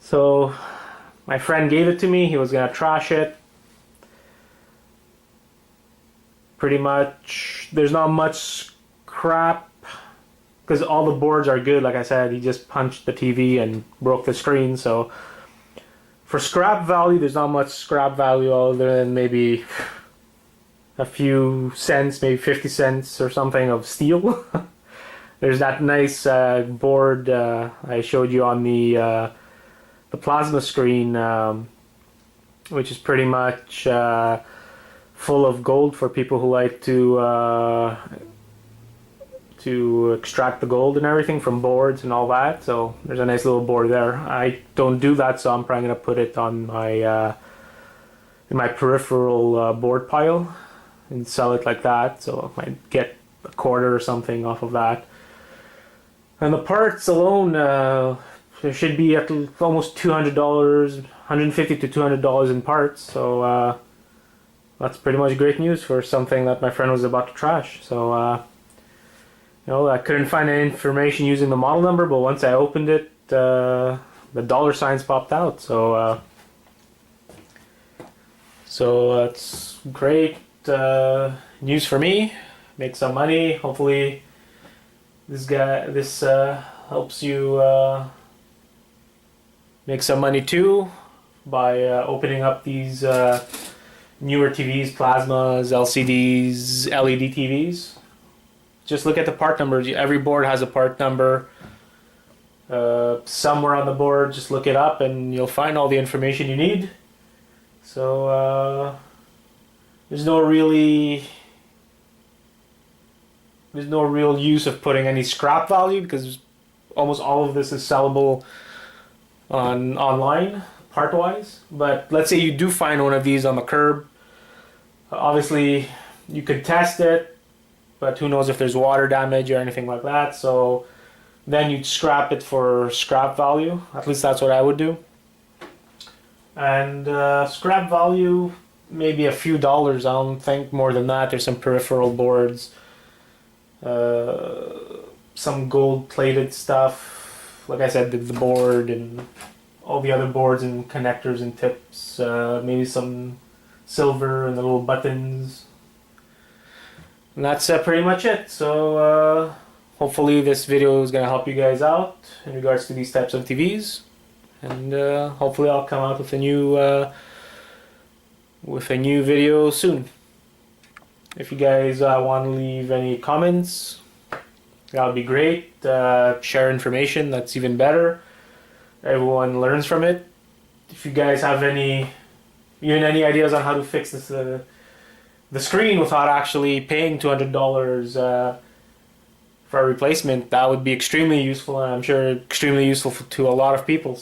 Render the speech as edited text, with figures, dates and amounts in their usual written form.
So my friend gave it to me. He was gonna trash it. Pretty much, there's not much scrap because all the boards are good. Like I said, he just punched the TV and broke the screen. So for scrap value, there's not much scrap value other than maybe a few cents, maybe 50 cents or something of steel. There's that nice board I showed you on the plasma screen, which is pretty much full of gold for people who like to extract the gold and everything from boards and all that. So there's a nice little board there. I don't do that, so I'm probably gonna put it on my in my peripheral board pile and sell it like that. So I might get a quarter or something off of that. And the parts alone, there should be at almost $200, $150 to $200 in parts. So that's pretty much great news for something that my friend was about to trash. So I couldn't find any information using the model number, but once I opened it, the dollar signs popped out. So that's great news for me. Make some money. Hopefully, this helps you make some money too by opening up these newer TVs, plasmas, LCDs, LED TVs. Just look at the part numbers. Every board has a part number. Somewhere on the board, just look it up and you'll find all the information you need. So there's no real use of putting any scrap value because almost all of this is sellable online part-wise. But let's say you do find one of these on the curb. Obviously, you could test it, but who knows if there's water damage or anything like that. So then you'd scrap it for scrap value. At least that's what I would do. And scrap value, maybe a few dollars. I don't think more than that. There's some peripheral boards, some gold-plated stuff. Like I said, the board and all the other boards and connectors and tips. Maybe some silver and the little buttons. And that's pretty much it. So hopefully this video is going to help you guys out in regards to these types of TVs. And hopefully I'll come out with a new video soon. If you guys want to leave any comments, that would be great. Share information, that's even better. Everyone learns from it. If you guys have any ideas on how to fix this, the screen without actually paying $200 for a replacement, that would be extremely useful, and I'm sure extremely useful to a lot of people.